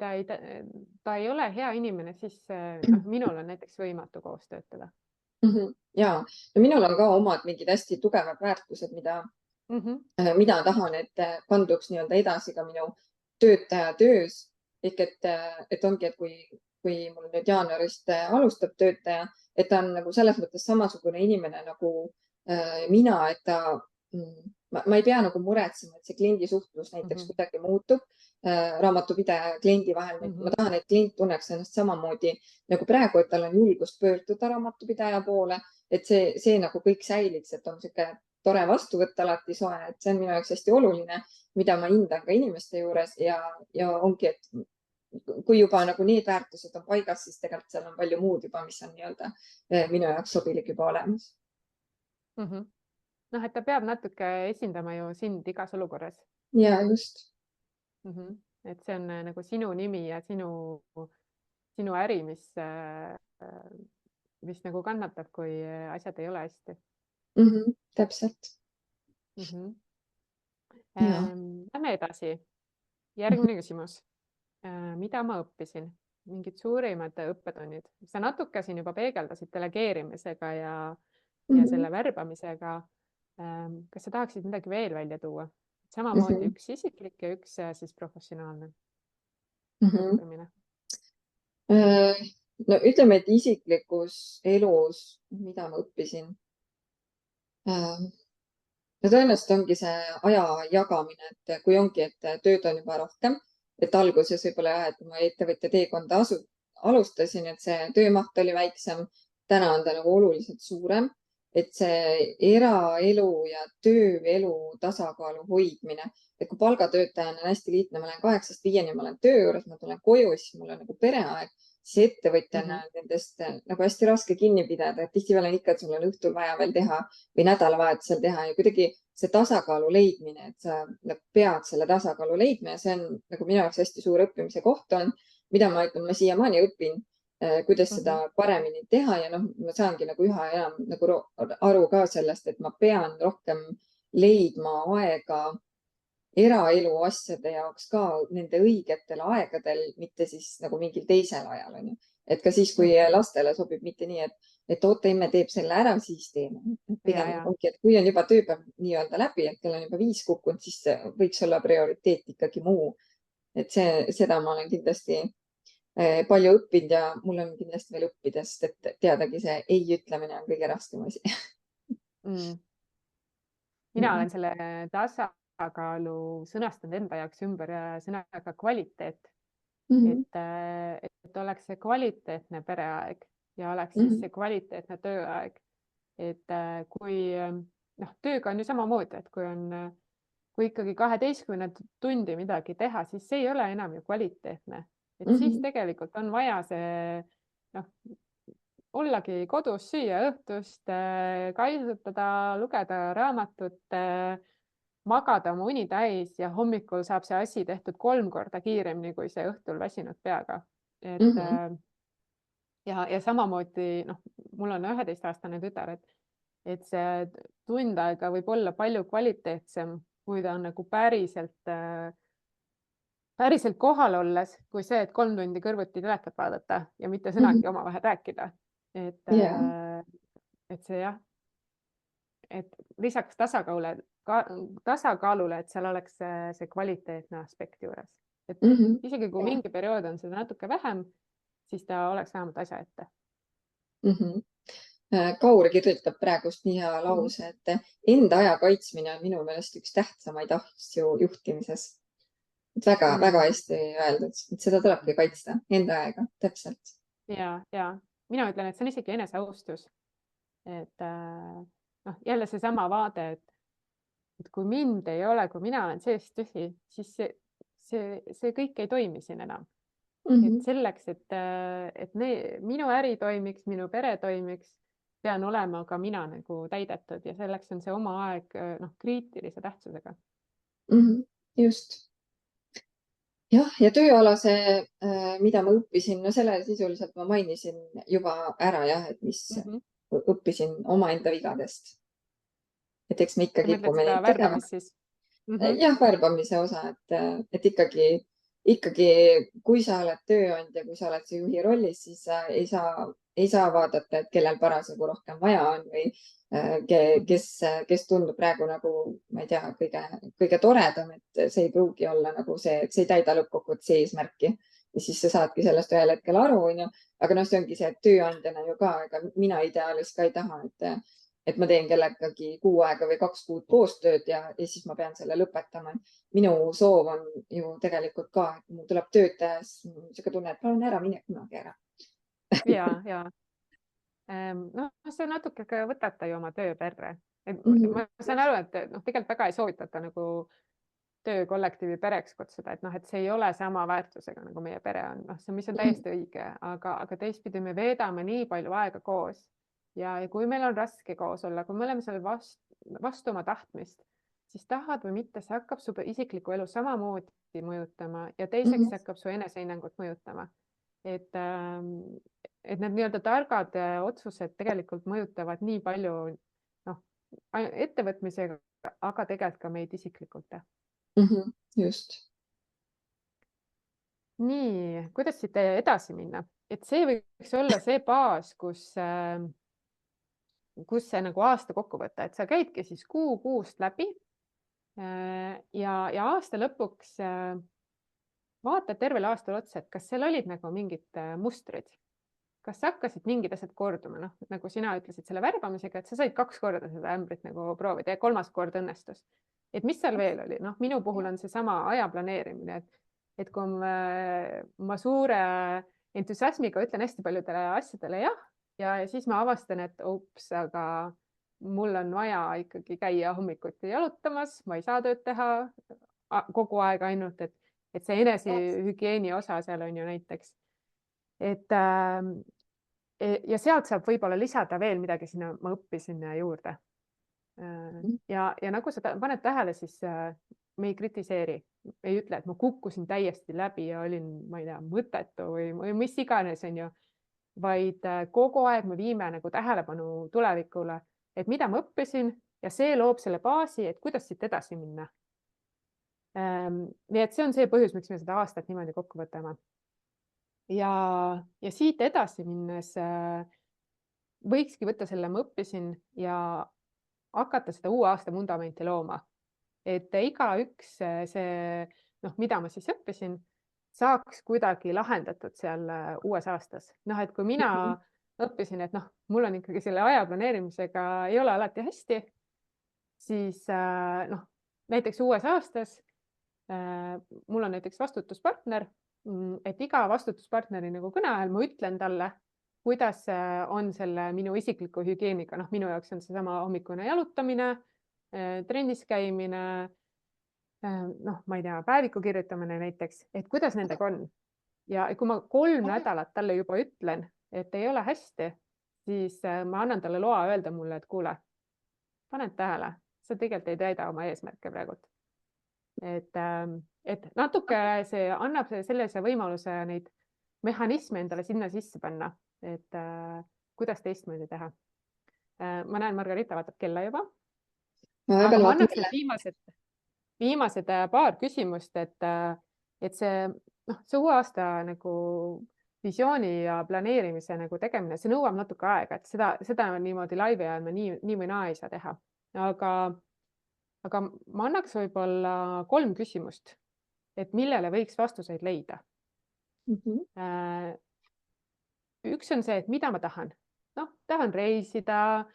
ta ei ole hea inimene, siis minul on näiteks võimatu koos töötada. Ja minul on ka omad mingid hästi tugevad väärtused, mida tahan, et kanduks nii-öelda edasi ka minu töötaja töös. Ehk et ongi, et kui mul nüüd jaanuarist alustab töötaja, et ta on nagu selles mõttes samasugune inimene nagu mina, et ma ei pea nagu muretsema, et see kliendi suhtlus näiteks kuidagi muutub raamatupidaja ja kliendi vahel. Ma tahan, et klient tunneks ennast samamoodi nagu praegu, et tal on julgust pöörduda raamatupidaja poole, et see nagu kõik säiliks, et on sihuke tore vastuvõtt alati soe, et see on minu jaoks hästi oluline, mida ma hindan ka inimeste juures ja ongi, et kui juba nagu need väärtused on paigas, siis tegelikult seal on palju muud juba, mis on nii-öelda minu jaoks sobilik juba olemas. Noh, et ta peab natuke esindama ju sind igas olukorras. Ja just. Et see on nagu sinu nimi ja sinu äri, mis nagu kannatab, kui asjad ei ole hästi. Täpselt. Lähme edasi. Järgmine küsimus. Mida ma õppisin? Mingid suurimad õppetunnid? Sa natuke siin juba peegeldasid delegeerimisega ja selle värbamisega. Kas sa tahaksid midagi veel välja tuua? Samamoodi üks isiklik ja üks siis professionaalne õppimine. No ütleme, et isiklikus elus, mida ma õppisin? No tõenäoliselt ongi see aja jagamine, et kui ongi, et tööd on juba rohkem, et alguses võib-olla jah, et ma ettevõtja teekonda alustasin, et see töömaht oli väiksem, täna on ta nagu oluliselt suurem, et see eraelu ja tööelu tasakaalu hoidmine, et kui palgatöötajana on hästi lihtne, ma olen 8-5, ma olen töö juures, ma tulen koju, siis mul on nagu pereaeg, siis ettevõtjana nendest nagu hästi raske kinni pidada, et tihtipeale on ikka, et sul on õhtul vaja veel teha või nädalavahetusel teha ja kuidagi see tasakaalu leidmine, et sa pead selle tasakaalu leidma ja see on nagu minu jaoks hästi suur õppimise koht on, mida ma ütlen, ma siiamaani õpin, kuidas seda paremini teha ja ma saangi nagu üha enam nagu aru ka sellest, et ma pean rohkem leidma aega eraelu asjade jaoks ka nende õigetel aegadel, mitte siis nagu mingil teisel ajal. Et ka siis, kui lastele sobib mitte nii, et oota, emme teeb selle ära, siis teeme. Pigem ongi, et kui on juba tööpäev nii-öelda läbi, et kell on juba 5 kukkunud, siis võiks olla prioriteet ikkagi muu. Et seda ma olen kindlasti palju õppinud ja mul on kindlasti veel õppida, sest et teadagi see ei ütlemine on kõige raskem asi. Mina olen selle tasakaalu sõnastanud enda jaoks ümber sõnaga kvaliteet. Et oleks see kvaliteetne pereaeg ja oleks siis see kvaliteetne tööaeg. Et kui tööga on ju samamoodi, et kui ikkagi 12 tundi midagi teha, siis see ei ole enam ju kvaliteetne. Et siis tegelikult on vaja see ollagi kodus, süüa õhtust, kaisutada, lugeda raamatut, magada oma uni täis ja hommikul saab see asi tehtud 3 korda kiiremini, kui see õhtul väsinud peaga. Ja samamoodi, mul on 11-aastane tütar, et see tund aega võib olla palju kvaliteetsem, kui ta on nagu päriselt kohal olles, kui see, et 3 tundi kõrvuti telekat vaadata ja mitte sõnagi omavahel rääkida. Et see jah, et lisaks tasakaalule, et seal oleks see kvaliteetne aspekt juures. Et isegi kui mingi periood on seda natuke vähem, siis ta oleks vähemalt asja ette. Kaur kirjutab praegust nii hea lause, et enda aja kaitsmine on minu meelest üks tähtsamaid asju juhtimises. Väga hästi öeldud, et seda tulebki kaitsta enda aega, täpselt. Ja mina ütlen, et see on isegi eneseaustus. Et jälle seesama vaade, et kui mind ei ole, kui mina olen seest tühi, siis see kõik ei toimi siin enam. Et selleks, et minu äri toimiks, minu pere toimiks, pean olema ka mina nagu täidetud ja selleks on see oma aeg kriitilise tähtsusega. Just. Jah, ja tööalase, mida ma õppisin, selle sisuliselt ma mainisin juba ära jah, et mis õppisin omaenda vigadest. Et eks me ikkagi kipume neid tegema. Jah, värbamise osa, et ikkagi kui sa oled tööandja, kui sa oled see juhi rollis, siis ei saa vaadata, et kellel parasjagu rohkem vaja on või kes tundub praegu nagu, ma ei tea, kõige toredam, et see ei pruugi olla nagu see, et see ei täida lõppkokkuvõttes eesmärki ja siis sa saadki sellest ühel hetkel aru, aga see ongi see, et tööandjana ju ka, ega mina ideaalis ka ei taha, et ma teen kellegagi 6 aega või 2 kuud koostööd ja siis ma pean selle lõpetama. Minu soov on ju tegelikult ka, et mul tuleb tööd tehes niisugune tunne, et palun ära mine kunagi ära. ja noh, see natuke ka võtate ju oma töö perre. Ma saan aru, et noh, tegelikult väga ei soovitata nagu töökollektiivi pereks kutsuda, et noh, et see ei ole sama väärtusega nagu meie pere on, noh, see, mis on täiesti õige, aga teistpidi me veedame nii palju aega koos ja kui meil on raske koos olla, kui me oleme seal vastu oma tahtmist, siis tahad või mitte, see hakkab su isiklikku elu samamoodi mõjutama ja teiseks hakkab su enesehinnangut mõjutama. Et need nii-öelda targad otsused tegelikult mõjutavad nii palju noh, ettevõtmisega, aga tegelikult ka meid isiklikult. Just. Nii, kuidas siit edasi minna? Et see võiks olla see baas, kus see nagu aasta kokku võtta, et sa käidki siis kuu kuust läbi ja aasta lõpuks vaatad tervel aastal otsa, et kas seal olid nagu mingid mustrid. Kas hakkasid mingid asjad korduma, noh, nagu sina ütlesid selle värbamisega, et sa said 2 korda seda ämbrit nagu proovida ja 3. kord õnnestus. Et mis seal veel oli? Noh, minu puhul on seesama aja planeerimine, et kui ma suure entusiasmiga ütlen hästi paljudele asjadele jah, ja siis ma avastan, et ups, aga mul on vaja ikkagi käia hommikuti jalutamas, ma ei saa tööd teha kogu aeg ainult, et see enesehügieeni osa seal on ju näiteks. Ja sealt saab võib-olla lisada veel midagi sinna, ma õppisin juurde. Ja nagu sa paned tähele, siis me ei kritiseeri, ei ütle, et ma kukkusin täiesti läbi ja olin, ma ei tea, mõttetu või mis iganes, on ju, vaid kogu aeg me viime nagu tähelepanu tulevikule, et mida ma õppisin ja see loob selle baasi, et kuidas siit edasi minna. Nii et see on see põhjus, miks me seda aastat niimoodi kokku võtame. Ja siit edasi minnes võikski võtta selle, ma õppisin ja hakata seda uue aasta vundamenti looma. Et igaüks see, noh, mida ma siis õppisin, saaks kuidagi lahendatud seal uues aastas. Noh, et kui mina õppisin, et noh, mul on ikkagi selle aja planeerimisega ei ole alati hästi, siis noh, näiteks uues aastas mul on näiteks vastutuspartner, et iga vastutuspartneri nagu kõne ajal ma ütlen talle, kuidas on selle minu isikliku hügieeniga. Noh, minu jaoks on seesama hommikune jalutamine, trennis käimine, noh, ma ei tea, päeviku kirjutamine näiteks, et kuidas nendega on. Ja kui ma 3 nädalat talle juba ütlen, et ei ole hästi, siis ma annan talle loa öelda mulle, et kuule, paned tähele, sa tegelikult ei täida oma eesmärke praegult. Et natuke see annab sellise võimaluse neid mehhanisme endale sinna sisse panna, et kuidas teistmoodi teha. Ma näen, Margarita vaatab kella juba. Aga ma annaks need viimased paar küsimust, et see uue aasta nagu visiooni ja planeerimise nagu tegemine, see nõuab natuke aega, et seda niimoodi laivi ajal me nii või naa ei saa teha. Aga ma annaks võib-olla 3 küsimust, et millele võiks vastuseid leida. Üks on see, et mida ma tahan. Noh, tahan reisida,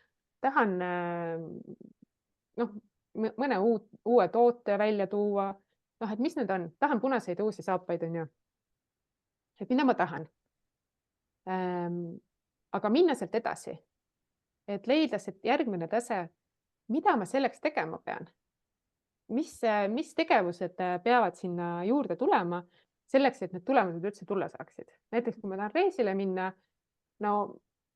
tahan mõne uue toote välja tuua. Noh, et mis need on? Tahan punaseid uusi saapaid, on ju. Et mida ma tahan? Aga minna sealt edasi. Et leida see järgmine tase, mida ma selleks tegema pean? Mis tegevused peavad sinna juurde tulema selleks, et need tulemused üldse tulla saaksid? Näiteks, kui ma tahan reisile minna, no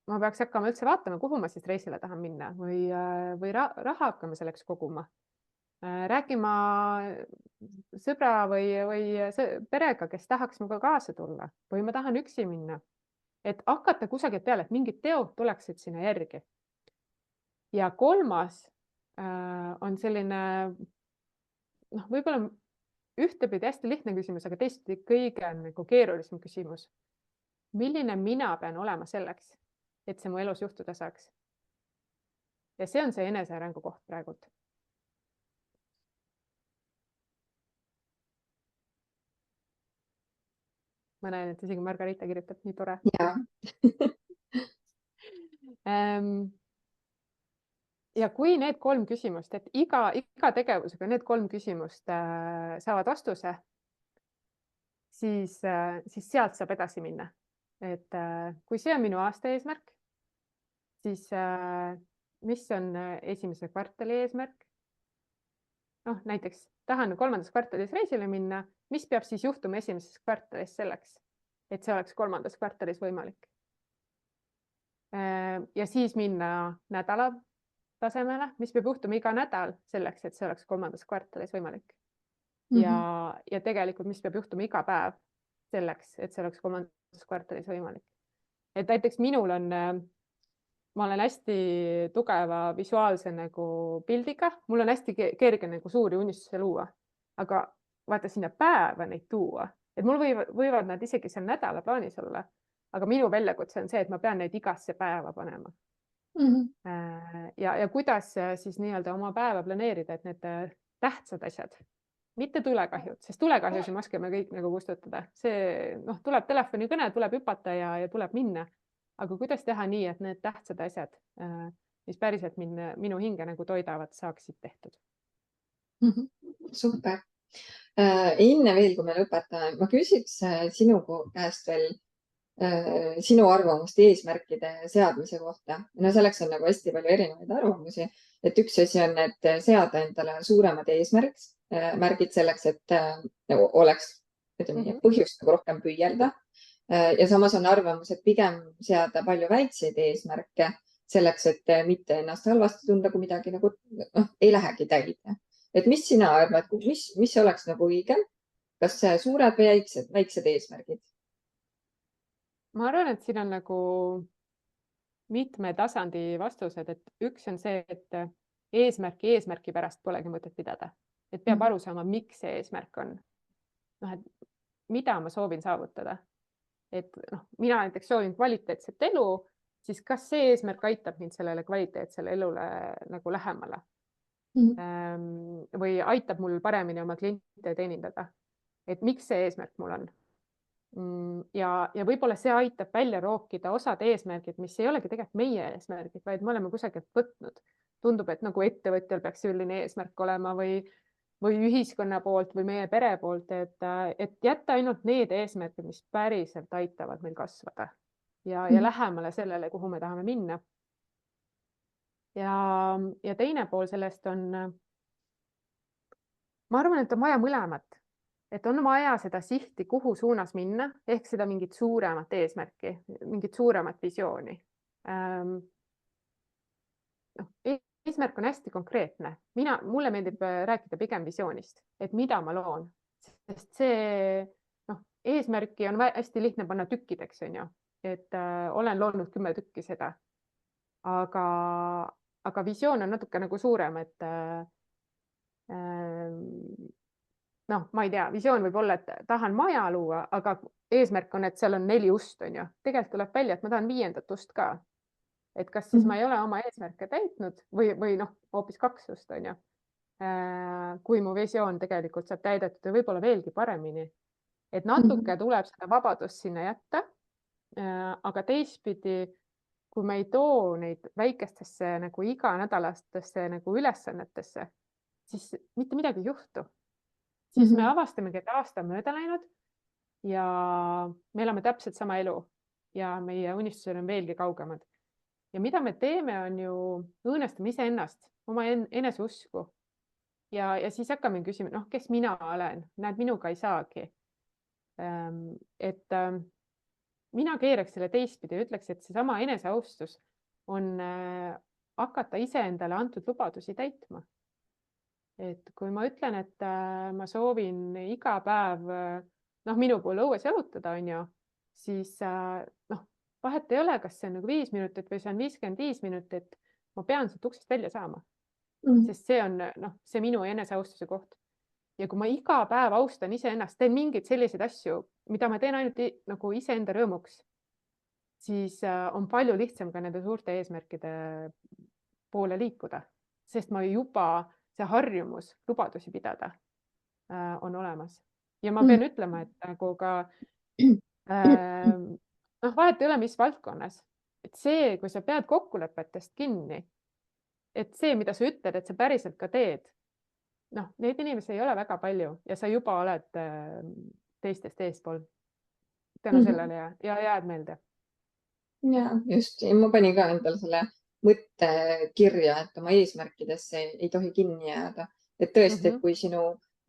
ma peaks hakkama üldse vaatama, kuhu ma siis reisile tahan minna või raha hakkama selleks koguma. Rääkima sõbra või perega, kes tahaks minuga kaasa tulla või ma tahan üksi minna. Et hakata kusagilt peale, et mingid teod tuleksid sinna järgi. Ja 3. on selline võib-olla ühtepidi hästi lihtne küsimus, aga teistpidi kõige nagu keerulisem küsimus. Milline mina pean olema selleks, et see mu elus juhtuda saaks? Ja see on see enesearengu koht praegult. Ma näen, et isegi Margarita kirjutab, nii tore. ja kui need 3 küsimust, et iga tegevusega need 3 küsimust saavad vastuse, siis sealt saab edasi minna. Et kui see on minu aasta eesmärk, siis mis on esimese kvartali eesmärk? Noh, näiteks tahan 3. kvartalis reisile minna, mis peab siis juhtuma esimeses kvartalis selleks, et see oleks 3. kvartalis võimalik. Ja siis minna nädala tasemele, mis peab juhtuma iga nädal selleks, et see oleks 3. kvartalis võimalik. Ja tegelikult, mis peab juhtuma iga päev selleks, et see oleks 3. kvartalis võimalik. Et näiteks minul on, ma olen hästi tugeva visuaalse nagu pildiga, mul on hästi kerge nagu suuri unistusi luua, aga vaata sinna päeva neid tuua, et mul võivad nad isegi seal nädala plaanis olla, aga minu väljakutse on see, et ma pean neid igasse päeva panema. Ja kuidas siis nii-öelda oma päeva planeerida, et need tähtsad asjad, mitte tulekahjud, sest tulekahjusi me oskame kõik nagu kustutada. See tuleb telefonikõne, tuleb hüpata ja tuleb minna. Aga kuidas teha nii, et need tähtsad asjad, mis päriselt minu hinge nagu toidavad, saaksid tehtud? Super. Enne veel, kui me lõpetame, ma küsiks sinu käest veel sinu arvamust eesmärkide seadmise kohta. No selleks on nagu hästi palju erinevaid arvamusi, et üks asi on, et seada endale suuremad eesmärgid selleks, et oleks põhjust nagu rohkem püüelda. Ja samas on arvamus, et pigem seada palju väikseid eesmärke selleks, et mitte ennast halvasti tunda, kui midagi nagu ei lähegi täide. Et mis sina arvad, mis oleks nagu õigem? Kas suured või väiksed eesmärgid? Ma arvan, et siin on nagu mitme tasandi vastused, et üks on see, et eesmärki pärast polegi mõtet pidada. Et peab aru saama, miks see eesmärk on. Et mida ma soovin saavutada. Et mina näiteks soovin kvaliteetset elu, siis kas see eesmärk aitab mind sellele kvaliteetsele elule nagu lähemale? Või aitab mul paremini oma kliente teenindada? Et miks see eesmärk mul on? Ja võib-olla see aitab välja rookida osad eesmärgid, mis ei olegi tegelikult meie eesmärgid, vaid me oleme kusagilt võtnud. Tundub, et nagu ettevõtjal peaks selline eesmärk olema või ühiskonna poolt või meie pere poolt, et jätta ainult need eesmärgid, mis päriselt aitavad meil kasvada ja lähemale sellele, kuhu me tahame minna. Ja teine pool sellest on, ma arvan, et on vaja mõlemat. Et on vaja seda sihti, kuhu suunas minna, ehk seda mingit suuremat eesmärki, mingit suuremat visiooni. Eesmärk on hästi konkreetne. Mulle meeldib rääkida pigem visioonist, et mida ma loon. Sest see eesmärki on hästi lihtne panna tükkideks, on ju. Et olen loonud 10 tükki seda. Aga visioon on natuke nagu suurem, et ma ei tea, visioon võib olla, et tahan maja luua, aga eesmärk on, et seal on 4 ust, on ju. Tegelikult tuleb välja, et ma tahan 5. ust ka. Et kas siis ma ei ole oma eesmärke täitnud või hoopis 2 ust, on ju. Kui mu visioon tegelikult saab täidetud ja võib-olla veelgi paremini. Et natuke tuleb seda vabadust sinna jätta, aga teistpidi, kui me ei too neid väikestesse nagu iganädalastesse nagu ülesannetesse, siis mitte midagi ei juhtu. Siis me avastamegi, et aasta on mööda läinud ja me elame täpselt sama elu ja meie unistused on veelgi kaugemad. Ja mida me teeme, on ju õõnestame iseennast, oma eneseusku. Ja siis hakkame küsima, kes mina olen? Näed, minuga ei saagi. Et mina keeraks selle teistpidi ja ütleks, et see sama eneseaustus on hakata iseendale antud lubadusi täitma. Et kui ma ütlen, et ma soovin iga päev minu poole õues jalutada, on ju, siis vahet ei ole, kas see on nagu 5 minutit või see on 55 minutit, ma pean sealt uksest välja saama. Sest see on see minu eneseaustuse koht. Ja kui ma iga päev austan iseennast, teen mingeid selliseid asju, mida ma teen ainult nagu iseenda rõõmuks, siis on palju lihtsam ka nende suurte eesmärkide poole liikuda, sest ma juba see harjumus lubadusi pidada on olemas. Ja ma pean ütlema, et nagu ka vahet ei ole, mis valdkonnas. Et see, kui sa pead kokkulepetest kinni, et see, mida sa ütled, et sa päriselt ka teed. Noh, neid inimesi ei ole väga palju ja sa juba oled teistest eespool tänu sellele ja jääd meelde. Ja just, ja ma panin ka endale selle mõtte kirja, et oma eesmärkidesse ei tohi kinni jääda. Et tõesti, et kui sinu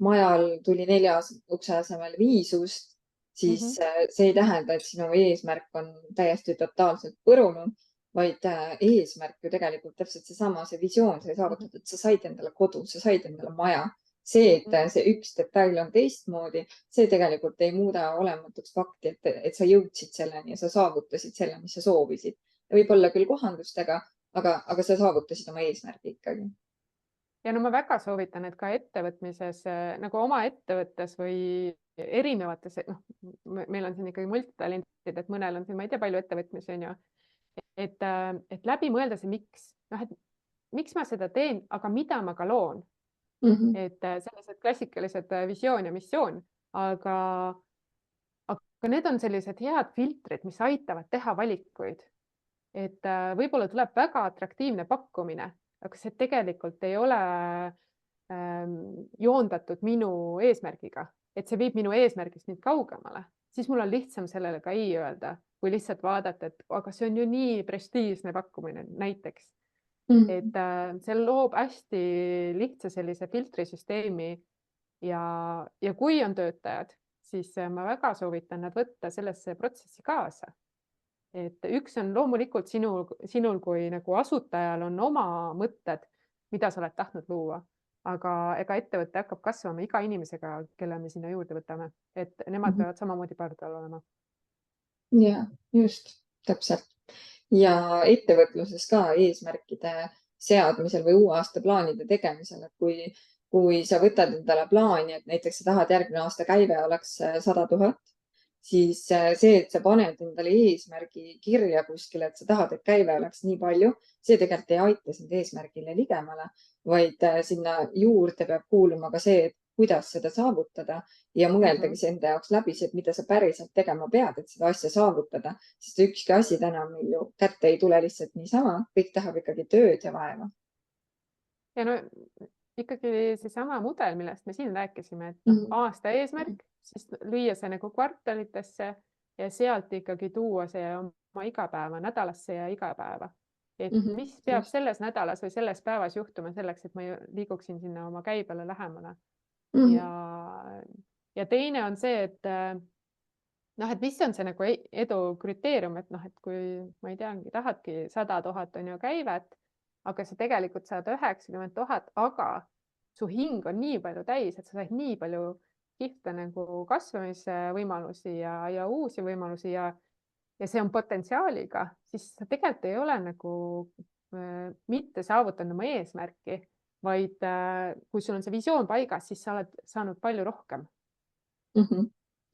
majal tuli 4 ukse asemel 5 ust, siis see ei tähenda, et sinu eesmärk on täiesti totaalselt põrunud, vaid eesmärk ju tegelikult täpselt seesama, see visioon sai saavutatud, et sa said endale kodu, sa said endale maja. See, et see üks detail on teistmoodi, see tegelikult ei muuda olematuks fakti, et sa jõudsid selleni ja sa saavutasid selle, mis sa soovisid. Võib-olla küll kohandustega, aga sa saavutasid oma eesmärgi ikkagi. Ja no ma väga soovitan, et ka ettevõtmises, nagu oma ettevõttes või erinevates, noh, meil on siin ikkagi multitalentid, et mõnel on siin, ma ei tea, palju ettevõtmisi on ju, et läbi mõelda see miks, noh, et miks ma seda teen, aga mida ma ka loon. Et sellised klassikalised visioon ja missioon, aga need on sellised head filtrid, mis aitavad teha valikuid. Et võib-olla tuleb väga atraktiivne pakkumine, aga see tegelikult ei ole joondatud minu eesmärgiga, et see viib minu eesmärgist nüüd kaugemale, siis mul on lihtsam sellele ka ei öelda, kui lihtsalt vaadata, et aga see on ju nii prestiižne pakkumine näiteks. Et see loob hästi lihtsa sellise filtrisüsteemi ja kui on töötajad, siis ma väga soovitan nad võtta sellesse protsessi kaasa. Et üks on loomulikult sinul kui nagu asutajal on oma mõtted, mida sa oled tahtnud luua, aga ega ettevõte hakkab kasvama iga inimesega, kelle me sinna juurde võtame, et nemad peavad samamoodi pardal olema. Ja, just, täpselt. Ja ettevõtluses ka eesmärkide seadmisel või uue aasta plaanide tegemisel, et kui sa võtad endale plaani, et näiteks sa tahad järgmine aasta käive oleks 100 000, siis see, et sa paned endale eesmärgi kirja kuskile, et sa tahad, et käive oleks nii palju, see tegelikult ei aita sind eesmärgile ligemale, vaid sinna juurde peab kuuluma ka see, et kuidas seda saavutada ja mõeldagi see enda jaoks läbi, et mida sa päriselt tegema pead, et seda asja saavutada, sest ükski asi täna meil ju kätte ei tule lihtsalt niisama, kõik tahab ikkagi tööd ja vaeva. Ja no ikkagi seesama mudel, millest me siin rääkisime, et aasta eesmärk, siis lüüa see nagu kvartalitesse ja sealt ikkagi tuua see oma igapäeva, nädalasse ja igapäeva. Et mis peab selles nädalas või selles päevas juhtuma selleks, et ma liiguksin sinna oma käibele lähemale. Ja teine on see, et noh, et mis on see nagu edu kriteerium, et noh, et kui ma ei teagi, tahadki 100 000 on ju käivet, aga sa tegelikult saad 90 000, aga su hing on nii palju täis, et sa said nii palju kihvte nagu kasvamise võimalusi ja uusi võimalusi ja see on potentsiaaliga, siis sa tegelikult ei ole nagu mitte saavutanud oma eesmärki, vaid kui sul on see visioon paigas, siis sa oled saanud palju rohkem.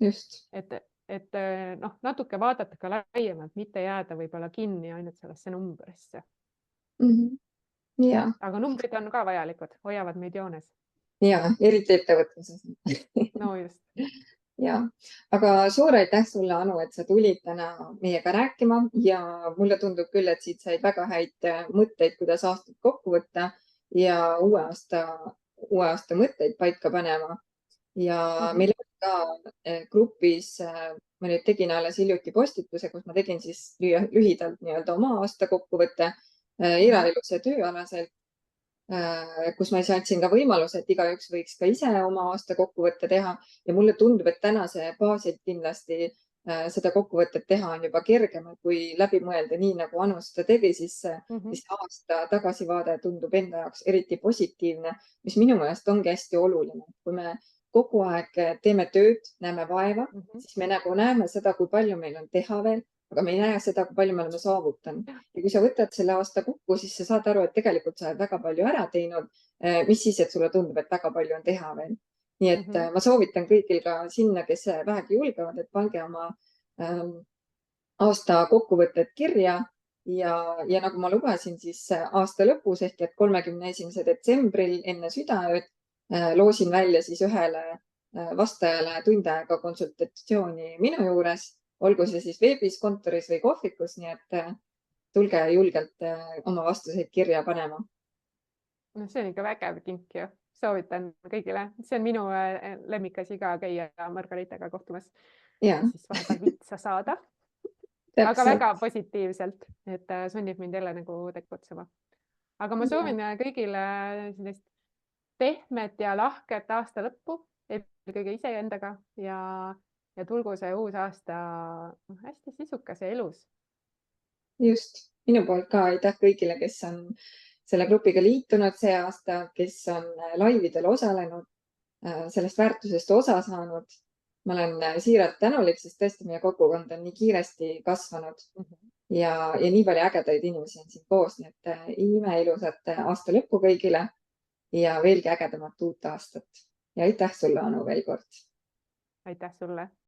Just. Et noh, natuke vaadata ka laiemalt, mitte jääda võib-olla kinni ainult sellesse numbrisse. Aga numbrid on ka vajalikud, hoiavad meid joones. Ja, eriti ettevõtluses. No just. Ja, aga suur aitäh sulle, Anu, et sa tulid täna meiega rääkima ja mulle tundub küll, et siit said väga häid mõtteid, kuidas aastat kokku võtta ja uue aasta mõtteid paika panema. Ja meil on ka grupis, ma nüüd tegin alles hiljuti postituse, kus ma tegin siis lühidalt nii-öelda oma aasta kokkuvõtte eraelus ja tööalaselt, kus ma andsin ka võimaluse, et igaüks võiks ka ise oma aasta kokkuvõtte teha ja mulle tundub, et tänase baasilt kindlasti seda kokkuvõtet teha on juba kergem, kui läbi mõelda nii, nagu Anu seda tegi, siis aasta tagasivaade tundub enda jaoks eriti positiivne, mis minu meelest ongi hästi oluline. Kui me kogu aeg teeme tööd, näeme vaeva, siis me nagu näeme seda, kui palju meil on teha veel, aga me ei näe seda, kui palju me oleme saavutanud. Ja kui sa võtad selle aasta kokku, siis sa saad aru, et tegelikult sa oled väga palju ära teinud, mis siis, et sulle tundub, et väga palju on teha veel. Nii et ma soovitan kõigil ka sinna, kes vähegi julgevad, et pange oma aasta kokkuvõtted kirja ja nagu ma lubasin, siis aasta lõpus ehk et 31. detsembril enne südaööd loosin välja siis ühele vastajale tund aega konsultatsiooni minu juures, olgu see siis veebis, kontoris või kohvikus, nii et tulge julgelt oma vastuseid kirja panema. No see on ikka vägev kink ju, soovitan kõigile, see on minu lemmikasi ka käia Margaritaga kohtumas Ja, ja siis vahepeal vitsa saada, aga täpselt. väga positiivselt, et sunnib mind jälle nagu tegutsema. Aga ma soovin kõigile sellist pehmet ja lahket aasta lõppu, eelkõige iseendaga ja tulgu see uus aasta hästi sisukas ja elus. Just, minu poolt ka aitäh kõigile, kes on selle grupiga liitunud see aasta, kes on laividel osalenud, sellest väärtusest osa saanud. Ma olen siiralt tänulik, sest tõesti meie kogukond on nii kiiresti kasvanud ja nii palju ägedaid inimesi on siin koos, nii et imeilusat aasta lõppu kõigile ja veelgi ägedamat uut aastat. Ja aitäh sulle, Anu, veel kord. Aitäh sulle!